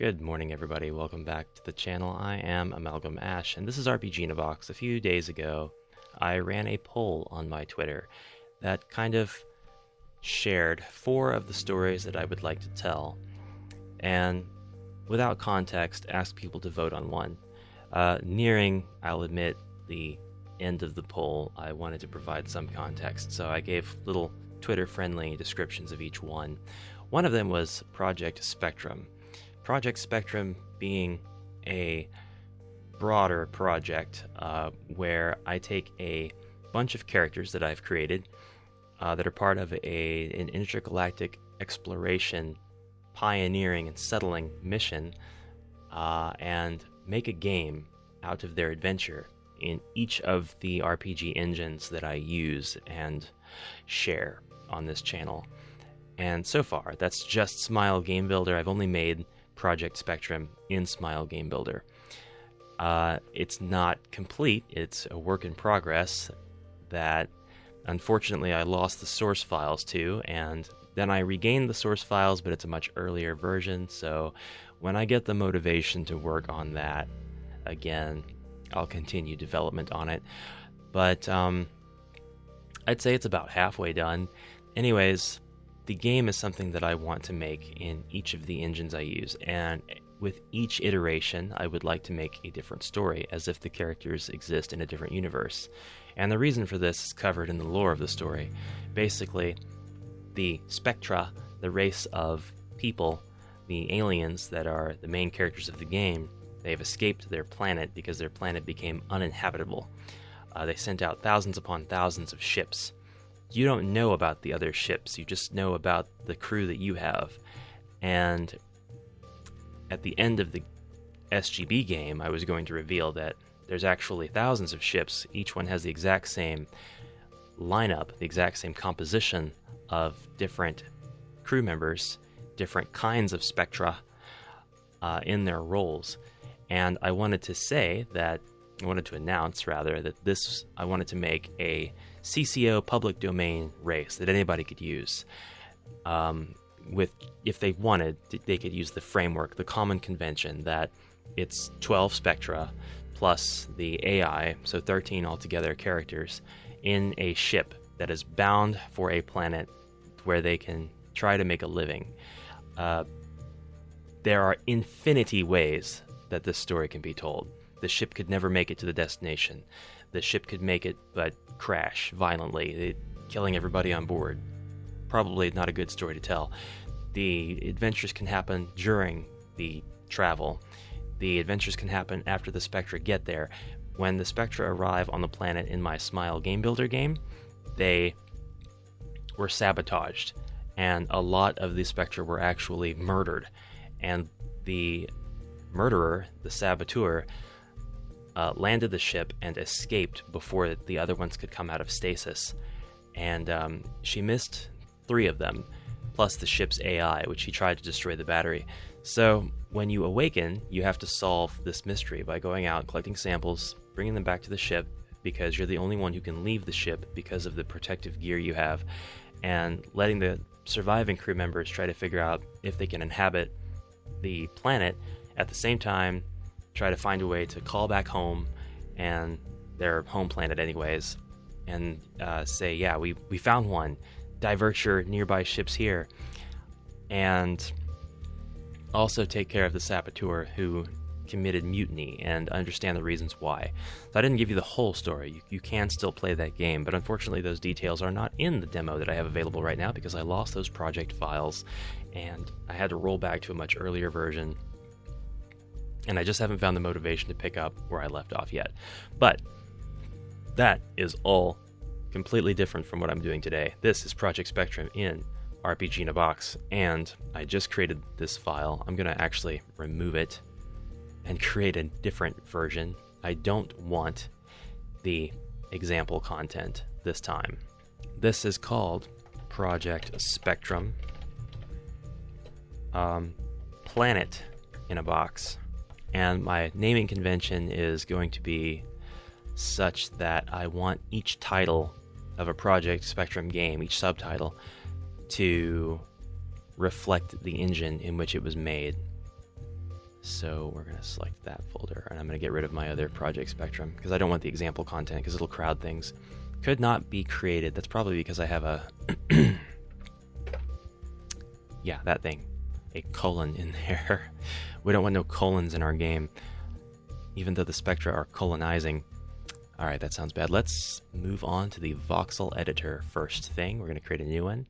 Good morning, everybody. Welcome back to the channel. I am AmalgamAsh, and this is rpginabox. A few days ago, I ran a poll on my Twitter that kind of shared 4 of the stories that I would like to tell, and without context, asked people to vote on one. Nearing, I'll admit, the end of the poll, I wanted to provide some context, so I gave little Twitter-friendly descriptions of each one. One of them was Project Spectrum. Project Spectrum being a broader project where I take a bunch of characters that I've created that are part of an intergalactic exploration, pioneering and settling mission, and make a game out of their adventure in each of the RPG engines that I use and share on this channel. And so far, that's just Smile Game Builder. I've only made Project Spectrum in Smile Game Builder. It's not complete. It's a work in progress that unfortunately I lost the source files to, and then I regained the source files, but it's a much earlier version, so when I get the motivation to work on that again, I'll continue development on it. But I'd say it's about halfway done. Anyways, the game is something that I want to make in each of the engines I use, and with each iteration I would like to make a different story, as if the characters exist in a different universe. And the reason for this is covered in the lore of the story. Basically, the Spectra, the race of people, the aliens that are the main characters of the game, they've escaped their planet because their planet became uninhabitable. They sent out thousands upon thousands of ships. You don't know about the other ships, you just know about the crew that you have. And at the end of the SGB game, I was going to reveal that there's actually thousands of ships. Each one has the exact same lineup, the exact same composition of different crew members, different kinds of spectra in their roles. And I wanted to announce that I wanted to make a CCO public domain race that anybody could use. If they wanted, they could use the framework, the common convention that it's 12 spectra plus the AI, so 13 altogether characters, in a ship that is bound for a planet where they can try to make a living. There are infinity ways that this story can be told. The ship could never make it to the destination. The ship could make it, but crash violently, killing everybody on board. Probably not a good story to tell. The adventures can happen during the travel. The adventures can happen after the Spectra get there. When the Spectra arrive on the planet in my Smile Game Builder game, they were sabotaged, and a lot of the Spectra were actually murdered. And the murderer, the saboteur, landed the ship and escaped before the other ones could come out of stasis. And she missed 3 of them, plus the ship's AI, which she tried to destroy the battery. So when you awaken, you have to solve this mystery by going out, collecting samples, bringing them back to the ship, because you're the only one who can leave the ship because of the protective gear you have, and letting the surviving crew members try to figure out if they can inhabit the planet, at the same time try to find a way to call back home and their home planet anyways, and say, yeah, we found one, divert your nearby ships here, and also take care of the saboteur who committed mutiny and understand the reasons why. So I didn't give you the whole story. You can still play that game, but unfortunately those details are not in the demo that I have available right now because I lost those project files and I had to roll back to a much earlier version, and I just haven't found the motivation to pick up where I left off yet. But that is all completely different from what I'm doing today. This is Project Spectrum in rpginabox, and I just created this file. I'm going to actually remove it and create a different version. I don't want the example content this time. This is called Project Spectrum Planet in a Box. And my naming convention is going to be such that I want each title of a Project Spectrum game, each subtitle, to reflect the engine in which it was made. So we're going to select that folder, and I'm going to get rid of my other project spectrum because I don't want the example content because it'll crowd things. Could not be created. That's probably because I have a yeah, that thing, a colon in there. We don't want no colons in our game, even though the spectra are colonizing. All right, that sounds bad. Let's move on to the voxel editor first thing. We're going to create a new one.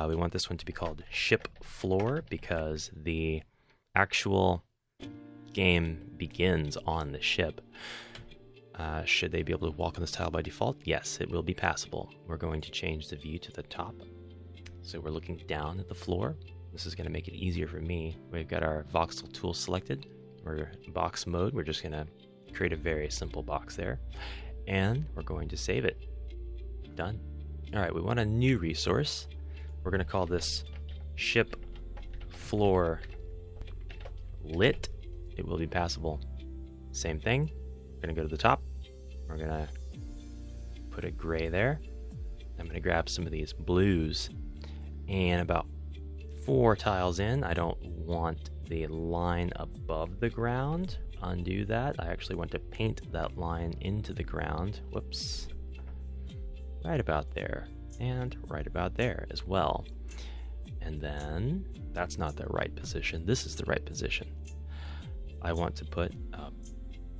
We want this one to be called ship floor because the actual game begins on the ship. Should they be able to walk on this tile by default? Yes, it will be passable. We're going to change the view to the top. So we're looking down at the floor. This is going to make it easier for me. We've got our voxel tool selected. We're box mode. We're just going to create a very simple box there. And we're going to save it. Done. All right, we want a new resource. We're going to call this ship floor lit. It will be passable. Same thing. We're going to go to the top. We're going to put a gray there. I'm going to grab some of these blues. And about 4 tiles in, I don't want the line above the ground. Undo that. I actually want to paint that line into the ground. Whoops. Right about there. And right about there as well. And then that's not the right position. This is the right position. I want to put a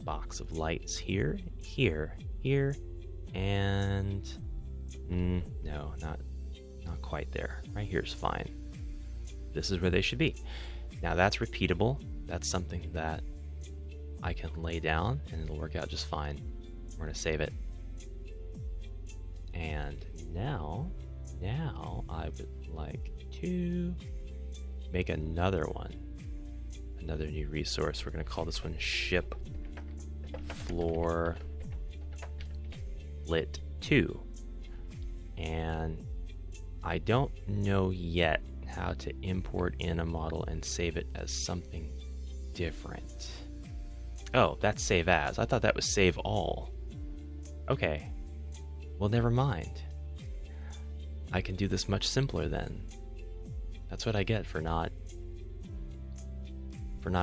box of lights here, here, here, and no, not quite there. Right here is fine. This is where they should be. Now that's repeatable. That's something that I can lay down and it'll work out just fine. We're going to save it. And now I would like to make another one, another new resource. We're going to call this one ship floor lit 2. And I don't know yet how to import in a model and save it as something different. Oh, that's save as. I thought that was save all. Okay. Well, never mind. I can do this much simpler then. That's what I get for not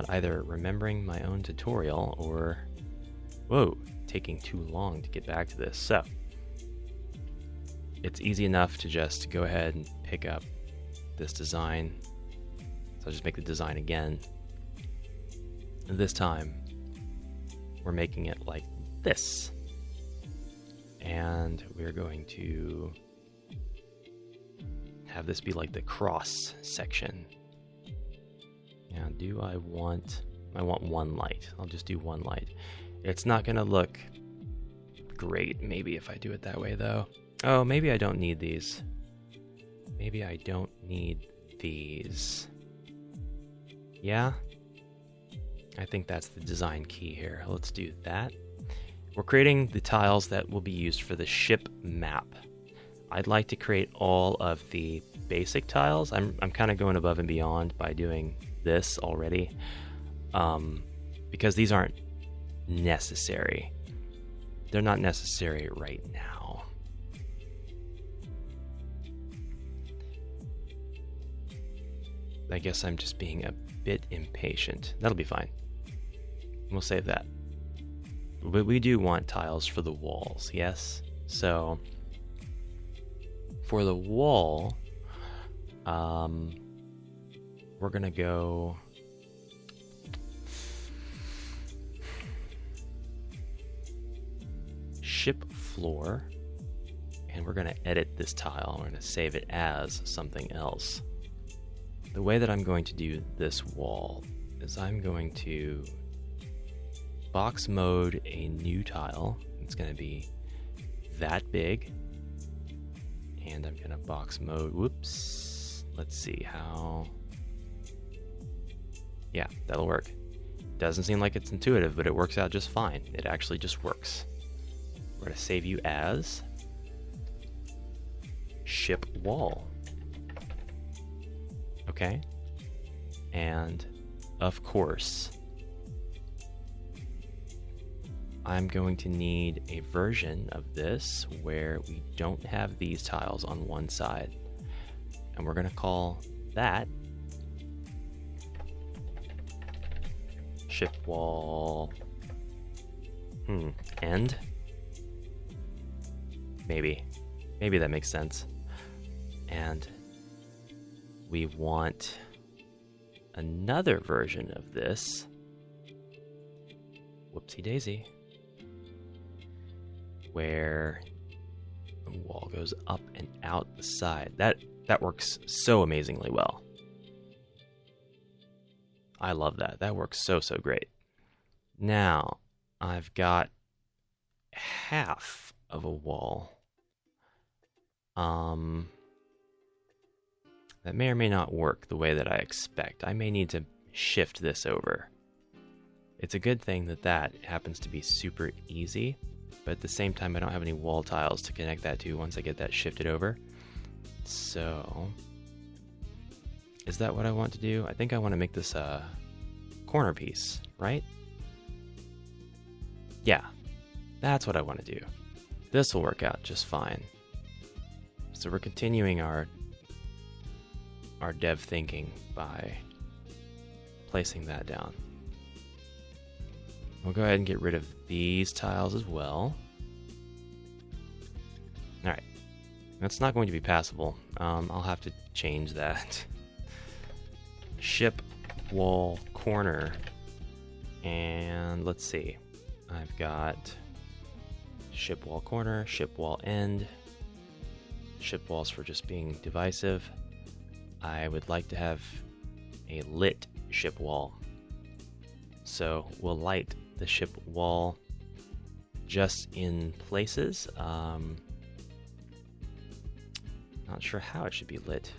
either remembering my own tutorial or, whoa, taking too long to get back to this. So, it's easy enough to just go ahead and pick up this design. So I'll just make the design again. And this time, we're making it like this. And we're going to have this be like the cross section. Now, I want one light. I'll just do one light. It's not going to look great maybe if I do it that way though. Oh, maybe I don't need these. Maybe I don't need these. Yeah? I think that's the design key here. Let's do that. We're creating the tiles that will be used for the ship map. I'd like to create all of the basic tiles. I'm kind of going above and beyond by doing this already, because these aren't necessary. They're not necessary right now. I guess I'm just being a bit impatient. That'll be fine. We'll save that. But we do want tiles for the walls, yes? So, for the wall, we're gonna go ship floor, and we're gonna edit this tile. We're gonna save it as something else. The way that I'm going to do this wall is I'm going to box mode a new tile. It's going to be that big. And I'm going to box mode, whoops. Let's see how. Yeah, that'll work. Doesn't seem like it's intuitive, but it works out just fine. It actually just works. We're going to save you as ship wall. Okay, and of course, I'm going to need a version of this where we don't have these tiles on one side, and we're going to call that ship wall. End? Maybe that makes sense. And we want another version of this. Whoopsie daisy. Where the wall goes up and out the side. That works so amazingly well. I love that. That works so great. Now, I've got half of a wall. That may or may not work the way that I expect. I may need to shift this over. It's a good thing that happens to be super easy, but at the same time I don't have any wall tiles to connect that to once I get that shifted over. So, is that what I want to do? I think I want to make this a corner piece, right? Yeah, that's what I want to do. This will work out just fine. So we're continuing our dev thinking by placing that down. We'll go ahead and get rid of these tiles as well. Alright, that's not going to be passable. I'll have to change that. Ship wall corner. And let's see. I've got ship wall corner, ship wall end, ship walls for just being divisive. I would like to have a lit ship wall. So we'll light the ship wall just in places. Not sure how it should be lit.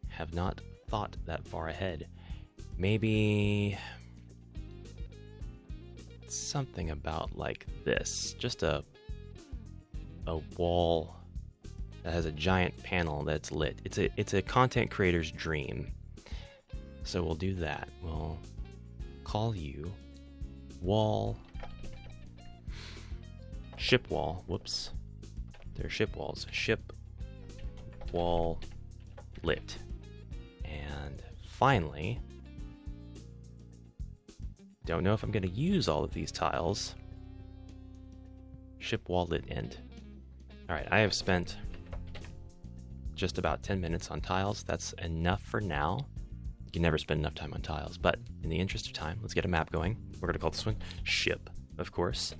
Have not thought that far ahead. Maybe something about like this. Just a wall that has a giant panel that's lit. It's a content creator's dream. So we'll do that. We'll call you wall ship wall. Whoops. They're ship walls. Ship wall lit. And finally, don't know if I'm going to use all of these tiles. Ship wall lit end. Alright, I have spent just about 10 minutes on tiles. That's enough for now. You can never spend enough time on tiles, but in the interest of time, let's get a map going. We're going to call this one ship, of course.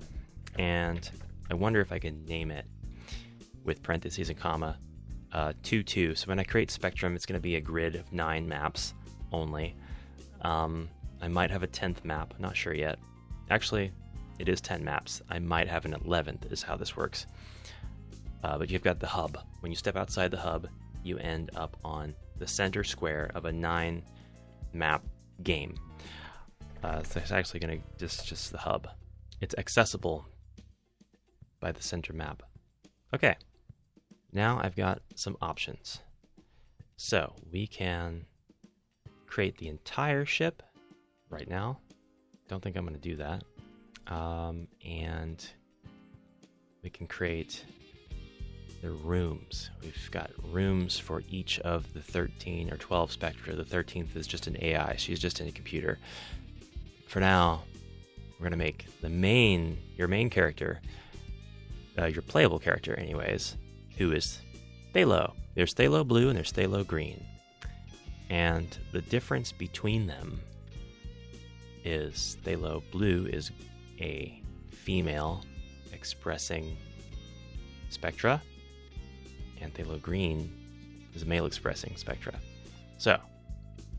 And I wonder if I can name it with parentheses and comma 2, So when I create Spectrum, it's going to be a grid of 9 maps only. I might have a 10th map, not sure yet. Actually, it is 10 maps. I might have an 11th is how this works. But you've got the hub. When you step outside the hub, you end up on the center square of a 9 map game. So it's actually going to just the hub. It's accessible by the center map. Okay, now I've got some options. So we can create the entire ship right now. Don't think I'm going to do that. And we can create the rooms. We've got rooms for each of the 13 or 12 Spectra. The 13th is just an AI. She's just in a computer. For now, we're going to make your main character, your playable character anyways, who is Thalo. There's Thalo Blue and there's Thalo Green. And the difference between them is Thalo Blue is a female expressing Spectra, and Thalo Green is a male expressing Spectra. So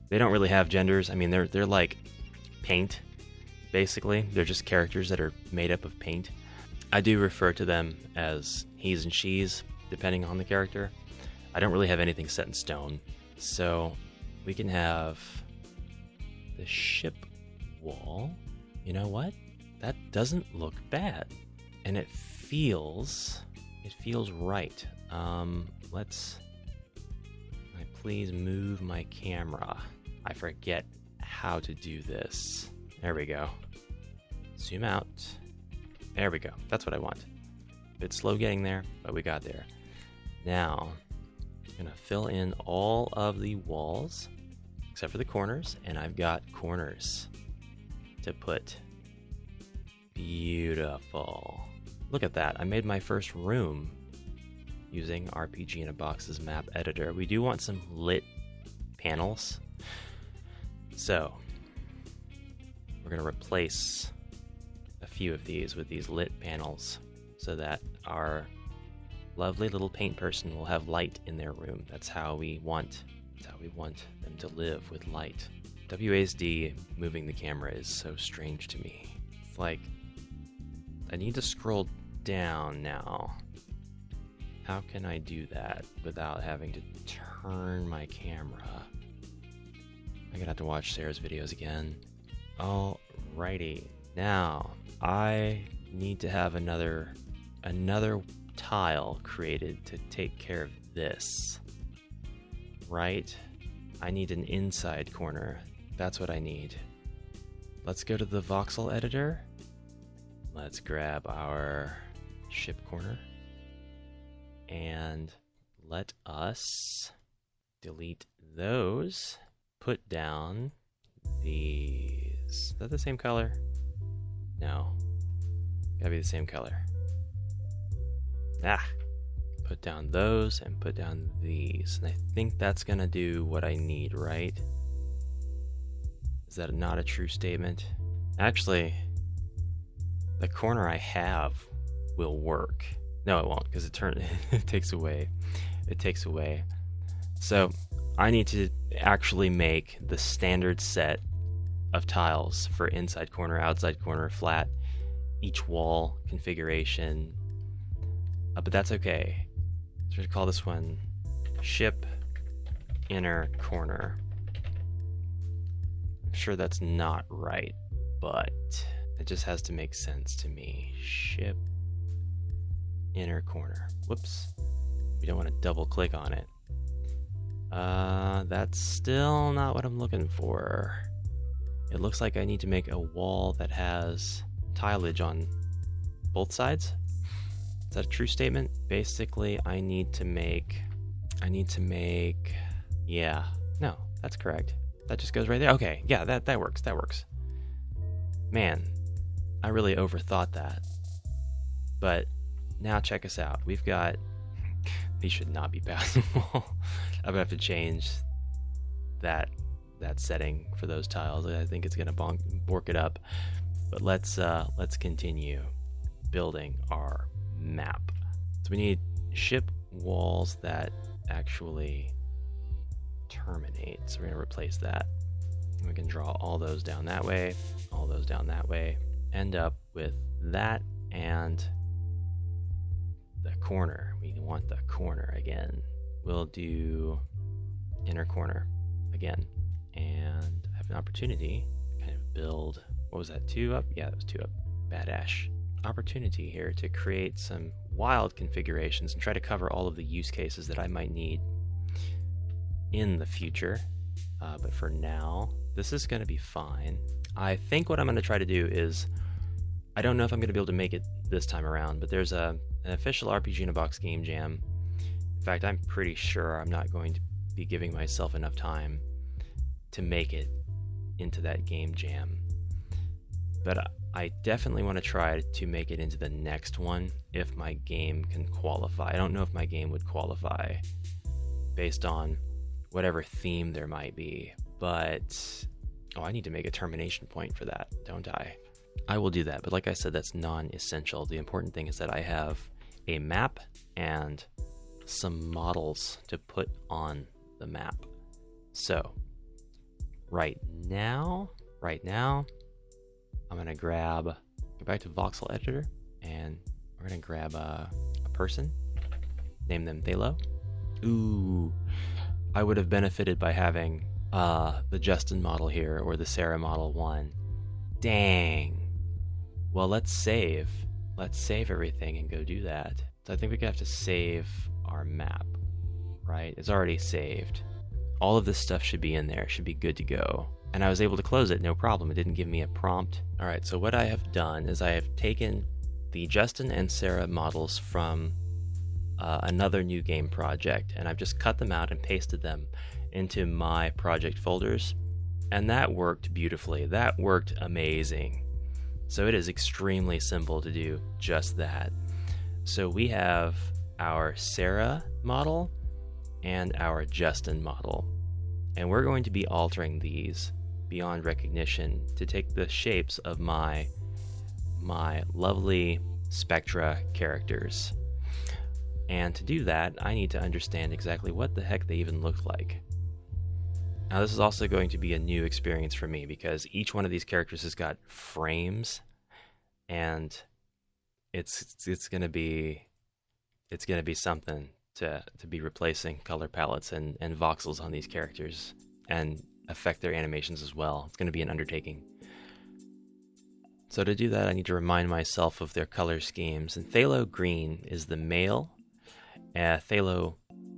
they don't really have genders. I mean, they're like paint, basically. They're just characters that are made up of paint. I do refer to them as he's and she's, depending on the character. I don't really have anything set in stone. So we can have the ship wall. You know what? That doesn't look bad. And it feels right. Let's please move my camera. I forget how to do this. There we go. Zoom out. There we go. That's what I want. A bit slow getting there, but we got there. Now, I'm gonna fill in all of the walls except for the corners, and I've got corners to put. Beautiful. Look at that. I made my first room using rpginabox's map editor. We do want some lit panels. So we're going to replace a few of these with these lit panels so that our lovely little paint person will have light in their room. That's how we want them to live, with light. WASD moving the camera is so strange to me. It's like I need to scroll down now. How can I do that without having to turn my camera? I'm gonna have to watch Sarah's videos again. Alrighty, now I need to have another tile created to take care of this. Right? I need an inside corner. That's what I need. Let's go to the voxel editor. Let's grab our ship corner. And let us delete those. Put down these. Is that the same color? No. Gotta be the same color. Put down those and put down these. And I think that's gonna do what I need, right? Is that not a true statement? Actually, the corner I have will work. No, it won't, because it takes away. It takes away. So I need to actually make the standard set of tiles for inside corner, outside corner, flat, each wall configuration. But that's okay. So we're gonna call this one ship inner corner. I'm sure that's not right, but it just has to make sense to me. Ship inner corner. Whoops. We don't want to double click on it. That's still not what I'm looking for. It looks like I need to make a wall that has tileage on both sides. Is that a true statement? Basically, I need to make, yeah, no, that's correct. That just goes right there. Okay, yeah, that works, Man, I really overthought that. But now check us out. We've got, these should not be passable. I'm gonna have to change that setting for those tiles. I think it's gonna bork it up. But let's continue building our map. So we need ship walls that actually terminate. So we're gonna replace that. We can draw all those down that way, all those down that way. End up with that and the corner. We want the corner again. We'll do inner corner again. And I have an opportunity to kind of build, what was that, 2 up? Yeah, that was 2 up. Badash. Opportunity here to create some wild configurations and try to cover all of the use cases that I might need in the future. But for now, this is going to be fine. I think what I'm going to try to do is, I don't know if I'm going to be able to make it this time around, but there's an official rpginabox game jam. In fact, I'm pretty sure I'm not going to be giving myself enough time to make it into that game jam. But I definitely want to try to make it into the next one if my game can qualify. I don't know if my game would qualify based on whatever theme there might be, but I need to make a termination point for that, don't I? I will do that, but like I said, that's non-essential. The important thing is that I have a map and some models to put on the map. So right now, I'm gonna go back to voxel editor, and we're gonna grab a person, name them Thalo. Ooh, I would have benefited by having the Justin model here or the Sarah model 1. Dang. Well, let's save everything and go do that. So I think we have to save our map, right? It's already saved. All of this stuff should be in there, should be good to go. And I was able to close it, no problem. It didn't give me a prompt. All right, so what I have done is I have taken the Justin and Sarah models from another new game project, and I've just cut them out and pasted them into my project folders, and that worked beautifully. That worked amazing. So it is extremely simple to do just that. So we have our Sarah model and our Justin model, and we're going to be altering these beyond recognition to take the shapes of my lovely Spectra characters. And to do that, I need to understand exactly what the heck they even look like. Now this is also going to be a new experience for me because each one of these characters has got frames, and it's gonna be something to be replacing color palettes and voxels on these characters and affect their animations as well. It's gonna be an undertaking. So to do that, I need to remind myself of their color schemes. And Phthalo Green is the male, Phthalo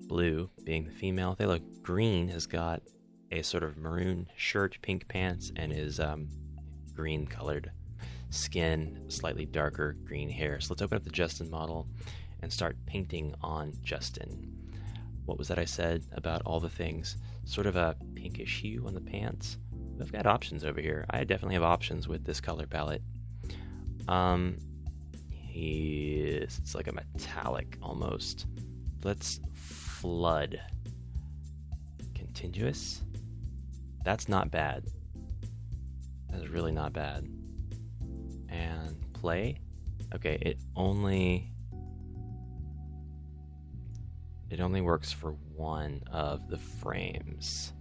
Blue being the female. Phthalo Green has got a sort of maroon shirt, pink pants, and is green colored skin, slightly darker green hair. So let's open up the Justin model and start painting on Justin. What was that I said about all the things? Sort of a pinkish hue on the pants. I've got options over here. I definitely have options with this color palette. It's like a metallic almost. Let's flood. Continuous. That's not bad. That's really not bad. And play. Okay, it only works for one of the frames.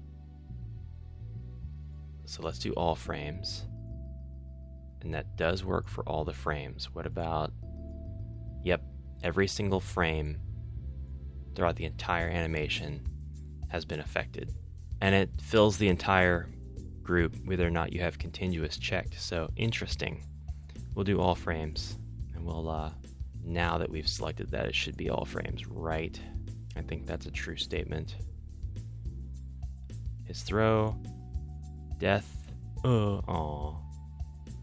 So let's do all frames. And that does work for all the frames. What about, yep, every single frame throughout the entire animation has been affected. And it fills the entire group whether or not you have continuous checked. So interesting. We'll do all frames, and we'll, now that we've selected that, it should be all frames, right? I think that's a true statement. His throw, death, oh,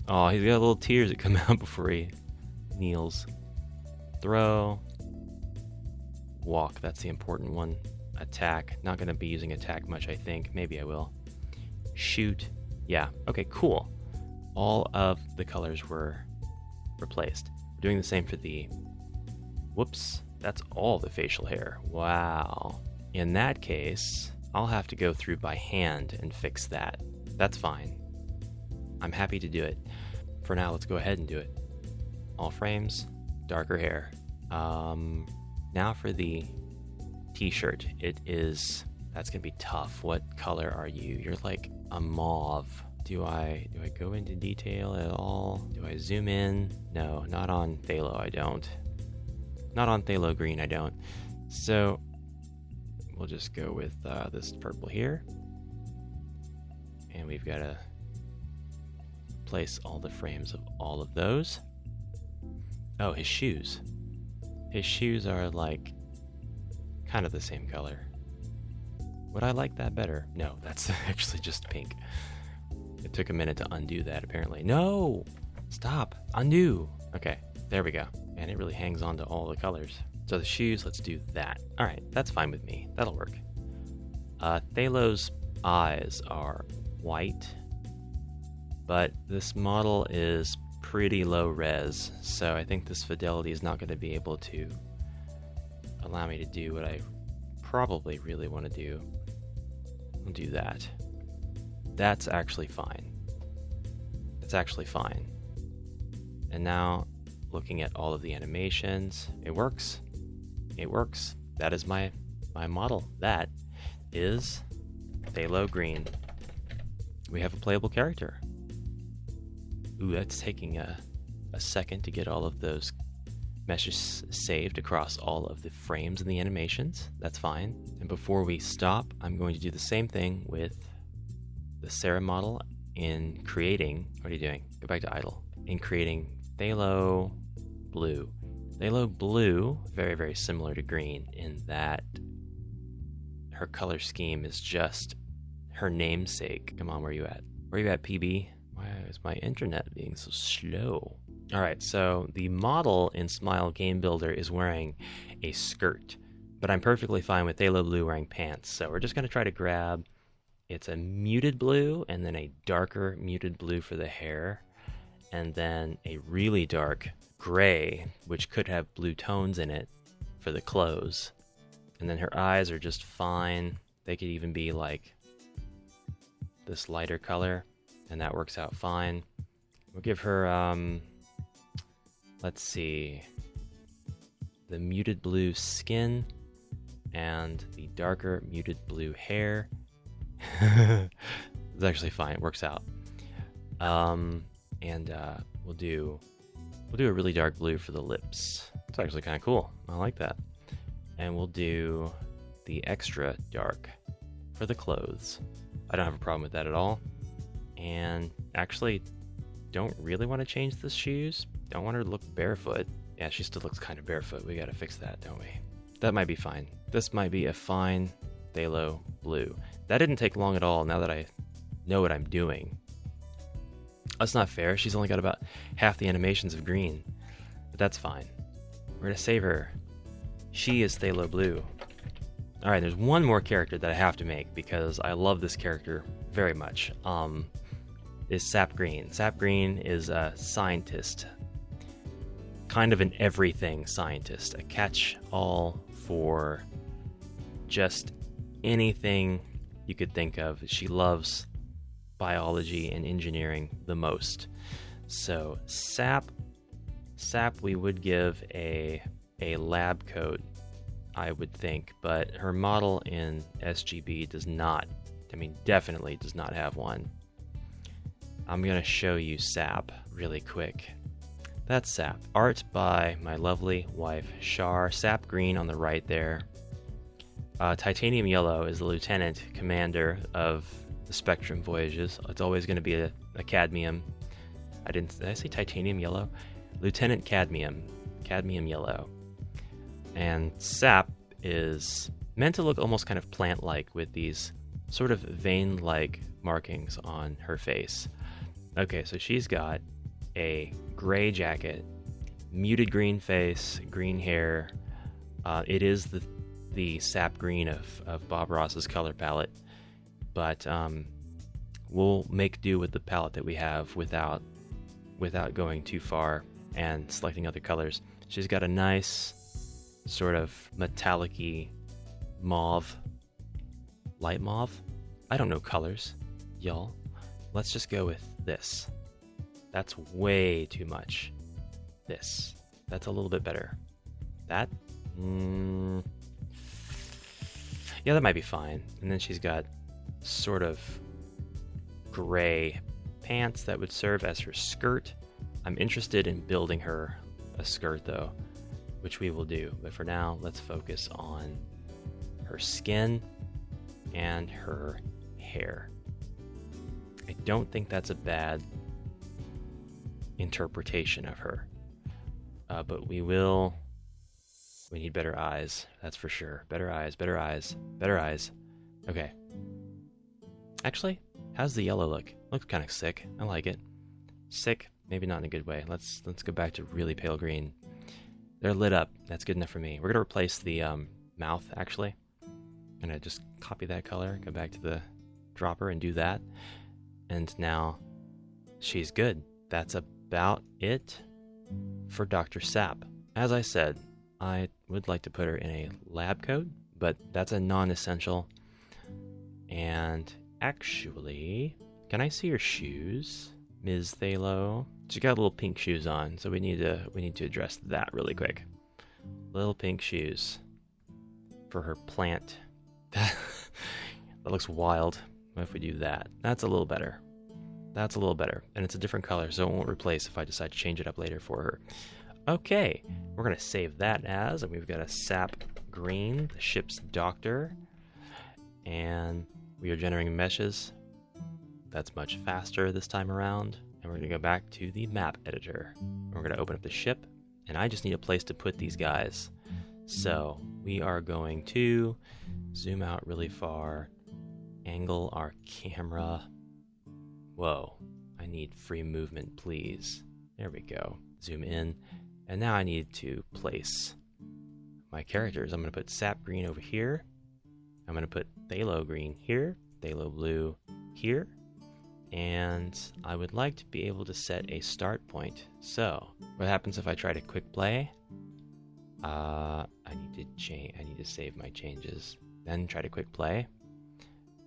he's got little tears that come out before he kneels. Throw, walk, that's the important one. Attack, not going to be using attack much, I think. Maybe I will. Shoot, yeah, okay, cool. All of the colors were replaced. We're doing the same for the, whoops, that's all the facial hair. Wow. In that case, I'll have to go through by hand and fix that. That's fine. I'm happy to do it. For now, let's go ahead and do it. All frames, darker hair. Now for the t-shirt. That's gonna be tough. What color are you? You're like a mauve. Do I go into detail at all? Do I zoom in? No, not on Phthalo, I don't. Not on Phthalo Green, I don't. So we'll just go with this purple here. And we've got to place all the frames of all of those. Oh, his shoes. His shoes are like kind of the same color. Would I like that better? No, that's actually just pink. It took a minute to undo that, apparently. No! Stop! Undo! Okay, there we go. And it really hangs on to all the colors. So the shoes, let's do that. Alright, that's fine with me. That'll work. Phthalo's eyes are white, but this model is pretty low res, so I think this fidelity is not going to be able to allow me to do what I probably really want to do. I'll do that. That's actually fine. That's actually fine. And now, looking at all of the animations, it works. It works. That is my model. That is Phthalo Green. We have a playable character. Ooh, that's taking a second to get all of those meshes saved across all of the frames and the animations. That's fine. And before we stop, I'm going to do the same thing with the Sarah model in creating, what are you doing? Go back to idle. In creating Phthalo Blue. Phthalo Blue, very, very similar to green in that her color scheme is just her namesake. Come on, where are you at? Where are you at, PB? Why is my internet being so slow? Alright, so the model in Smile Game Builder is wearing a skirt. but I'm perfectly fine with phthalo blue wearing pants. So we're just going to try to grab, it's a muted blue and then a darker muted blue for the hair, and then a really dark gray, which could have blue tones in it, for the clothes. And then her eyes are just fine. They could even be like this lighter color, and that works out fine. We'll give her, let's see, the muted blue skin and the darker muted blue hair. It's actually fine. It works out. We'll do a really dark blue for the lips. It's actually kind of cool. I like that. And we'll do the extra dark for the clothes. I don't have a problem with that at all. And actually, don't really want to change the shoes. Don't want her to look barefoot. Yeah, she still looks kind of barefoot. We gotta fix that, don't we? That might be fine. This might be a fine phthalo blue. That didn't take long at all now that I know what I'm doing. That's not fair. She's only got about half the animations of green. But that's fine. We're gonna save her. She is phthalo blue. Alright, there's one more character that I have to make because I love this character very much. Is Sap Green. Sap Green is a scientist. Kind of an everything scientist. A catch-all for just anything you could think of. She loves biology and engineering the most. So Sap we would give a lab coat, I would think, but her model in SGB does not, definitely does not have one. I'm gonna show you Sap really quick. That's Sap. Art by my lovely wife, Shar. Sap Green on the right there. Titanium Yellow is the lieutenant commander of the Spectrum voyages. It's always going to be a cadmium. Did I say titanium yellow? Lieutenant Cadmium. Cadmium Yellow. And Sap is meant to look almost kind of plant-like with these sort of vein-like markings on her face. Okay, so she's got a gray jacket, muted green face, green hair. It is the Sap Green of Bob Ross's color palette, but we'll make do with the palette that we have without going too far and selecting other colors. She's got a nice sort of metallic-y mauve, light mauve. I don't know colors, y'all. Let's just go with this. That's way too much. This. That's a little bit better. That? Yeah, that might be fine. And then she's got sort of gray pants that would serve as her skirt. I'm interested in building her a skirt, though, which we will do. But for now, let's focus on her skin and her hair. I don't think that's a bad interpretation of her. But we need better eyes, that's for sure. Better eyes. Okay. Actually, how's the yellow look? Looks kind of sick. I like it. Sick, maybe not in a good way. Let's go back to really pale green. They're lit up. That's good enough for me. We're gonna replace the mouth, actually. I'm gonna just copy that color, go back to the dropper and do that. And now she's good. That's about it for Dr. Sap. As I said, I would like to put her in a lab coat, but that's a non-essential. And actually, can I see her shoes, Ms. Thalo? She got little pink shoes on, so we need to address that really quick. Little pink shoes for her plant. That looks wild. What if we do that? That's a little better. That's a little better. And it's a different color, so it won't replace if I decide to change it up later for her. Okay, we're going to save that as, and we've got a Sap Green, the ship's doctor. And we are generating meshes. That's much faster this time around. And we're going to go back to the map editor. We're going to open up the ship, and I just need a place to put these guys. So we are going to zoom out really far, angle our camera. Whoa, I need free movement, please. There we go. Zoom in. And now I need to place my characters. I'm going to put sap green over here. I'm going to put phthalo green here, phthalo blue here, and I would like to be able to set a start point. So what happens if I try to quick play? I need to save my changes, then try to quick play.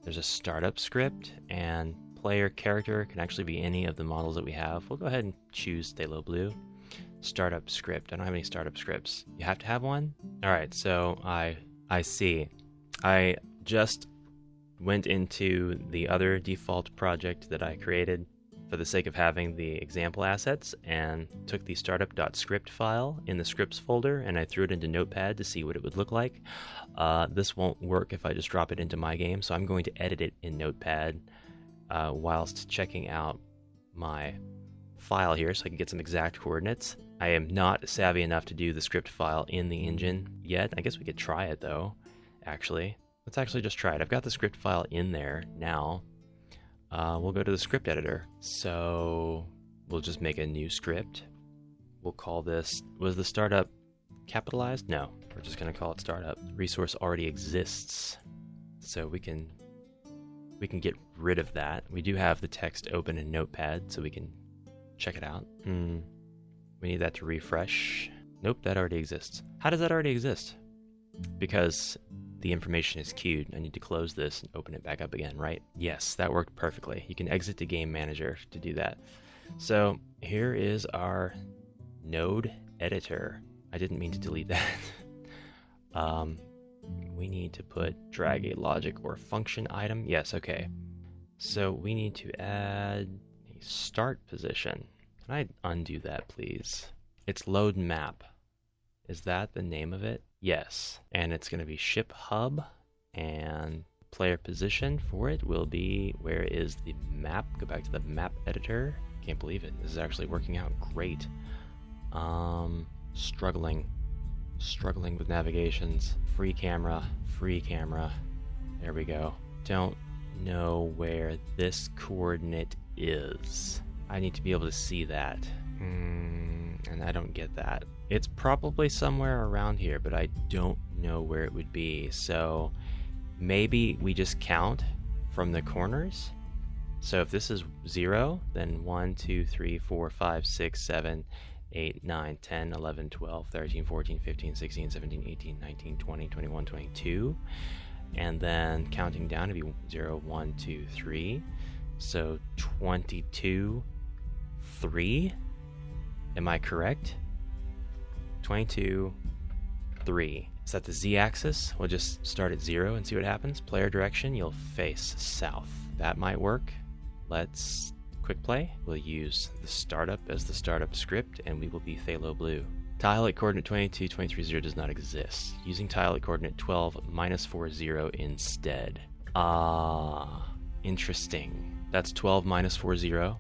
There's a startup script, and player character can actually be any of the models that we have. We'll go ahead and choose phthalo blue. Startup script. I don't have any startup scripts. You have to have one? Alright, so I see. I just went into the other default project that I created for the sake of having the example assets and took the startup.script file in the scripts folder and I threw it into Notepad to see what it would look like. This won't work if I just drop it into my game, so I'm going to edit it in Notepad whilst checking out my file here so I can get some exact coordinates. I am not savvy enough to do the script file in the engine yet. I guess we could try it though, actually. Let's actually just try it. I've got the script file in there now. We'll go to the script editor. So we'll just make a new script. We'll call this, was the startup capitalized? No, we're just going to call it startup. Resource already exists. So we can get rid of that. We do have the text open in Notepad, so we can check it out. We need that to refresh. Nope, that already exists. How does that already exist? Because the information is queued. I need to close this and open it back up again, right? Yes, that worked perfectly. You can exit to Game Manager to do that. So here is our node editor. I didn't mean to delete that. We need to put drag a logic or function item. Yes, okay. So we need to add a start position. Can I undo that, please? It's load map. Is that the name of it? Yes. And it's going to be ship hub, and player position for it will be, where is the map? Go back to the map editor. Can't believe it. This is actually working out great. Struggling with navigations. Free camera. There we go. Don't know where this coordinate is. I need to be able to see that. And I don't get that. It's probably somewhere around here, but I don't know where it would be. So maybe we just count from the corners. So if this is 0, then 1, 2, 3, 4, 5, 6, 7, 8, 9, 10, 11, 12, 13, 14, 15, 16, 17, 18, 19, 20, 21, 22. And then counting down to be 0, 1, 2, 3. So 22, 3. Am I correct? 22, 3. Is that the z-axis? We'll just start at 0 and see what happens. Player direction, you'll face south. That might work. Let's quick play. We'll use the startup as the startup script, and we will be phthalo blue. Tile at coordinate 22, 23, 0 does not exist. Using tile at coordinate 12, minus 4, 0 instead. Interesting. That's 12 minus 4, 0.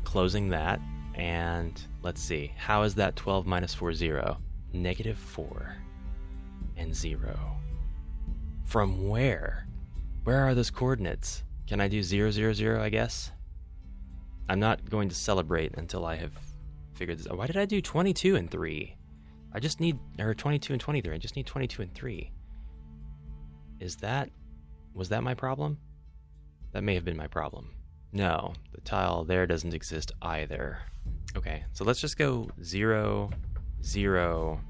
Closing that. And let's see, how is that 12 minus 4, 0? Negative 4 and 0. From where? Where are those coordinates? Can I do 0, 0, 0, I guess? I'm not going to celebrate until I have figured this out. Why did I do 22 and 3? I just need, or 22 and 23. I just need 22 and 3. Was that my problem? That may have been my problem. No, the tile there doesn't exist either. Okay, so let's just go 0, 0,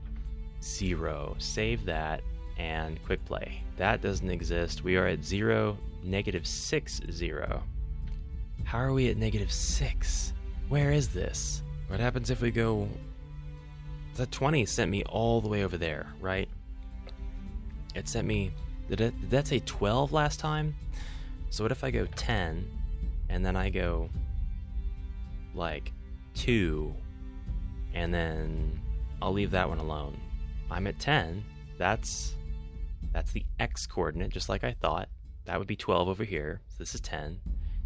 0. Save that and quick play. That doesn't exist. We are at 0, negative 6, 0. How are we at negative 6? Where is this? What happens if we go... The 20 sent me all the way over there, right? It sent me... Did that say 12 last time? So what if I go 10, and then I go, like, 2, and then I'll leave that one alone. I'm at 10. That's the x coordinate, just like I thought. That would be 12 over here. So this is 10.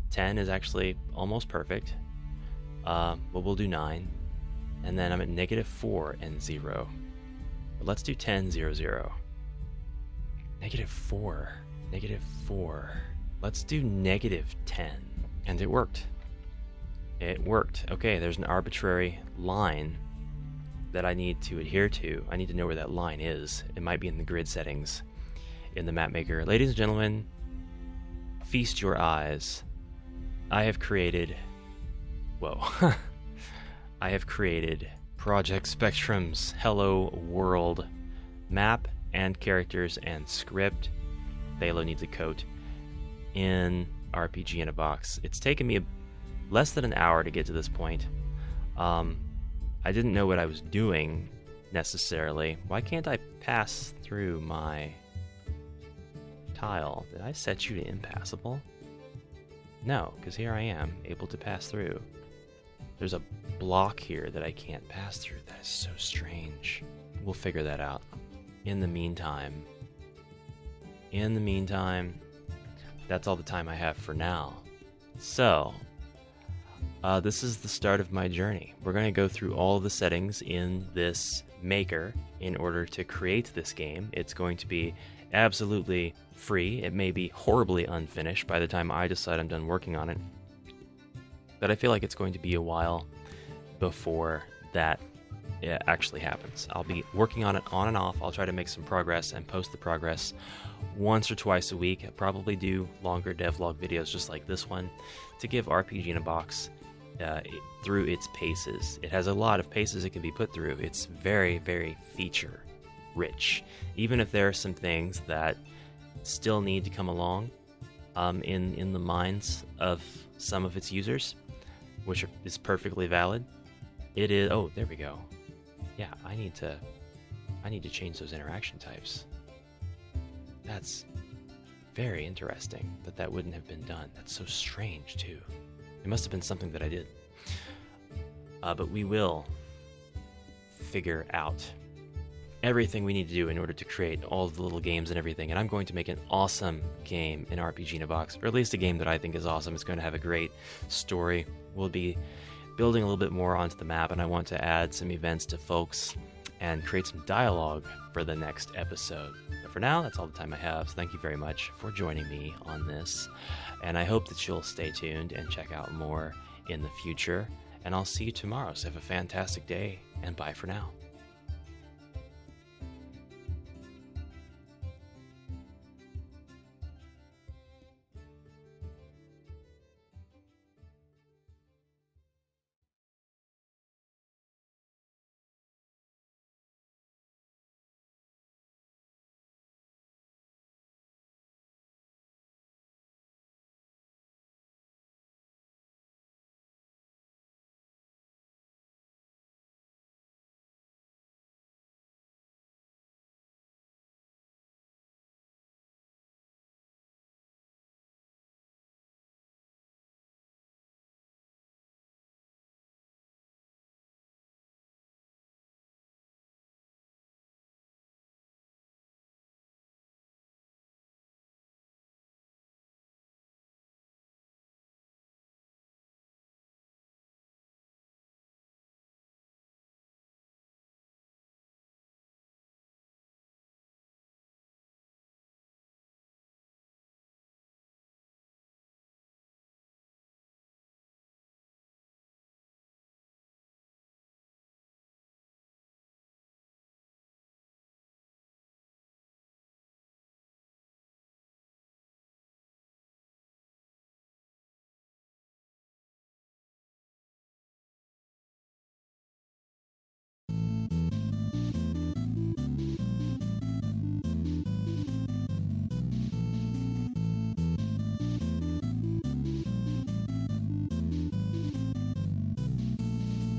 10 is actually almost perfect. But we'll do 9. And then I'm at negative 4 and 0. But let's do 10, 0, 0. Negative 4. Negative 4. Let's do negative 10. And it worked. It worked. Okay, there's an arbitrary line that I need to adhere to. I need to know where that line is. It might be in the grid settings in the map maker. Ladies and gentlemen, feast your eyes. I have created... Whoa. I have created Project Spectrum's Hello World map and characters and script. Thalo needs a coat in rpginabox. It's taken me less than an hour to get to this point. I didn't know what I was doing necessarily. Why can't I pass through my tile? Did I set you to impassable? No, because here I am, able to pass through. There's a block here that I can't pass through. That is so strange. We'll figure that out. In the meantime, that's all the time I have for now. So, this is the start of my journey. We're going to go through all the settings in this maker in order to create this game. It's going to be absolutely free. It may be horribly unfinished by the time I decide I'm done working on it. But I feel like it's going to be a while before that actually happens. I'll be working on it on and off. I'll try to make some progress and post the progress once or twice a week. I'll probably do longer devlog videos just like this one to give rpginabox through its paces. It has a lot of paces it can be put through. It's very, very feature rich. Even if there are some things that still need to come along in the minds of some of its users, which is perfectly valid. It is... Oh, there we go. Yeah, I need to change those interaction types. That's very interesting that wouldn't have been done. That's so strange, too. It must have been something that I did. But we will figure out everything we need to do in order to create all of the little games and everything. And I'm going to make an awesome game in rpginabox, or at least a game that I think is awesome. It's going to have a great story. We'll be building a little bit more onto the map, and I want to add some events to folks and create some dialogue for the next episode. But for now, that's all the time I have. So thank you very much for joining me on this, and I hope that you'll stay tuned and check out more in the future. And I'll see you tomorrow. So have a fantastic day, and bye for now.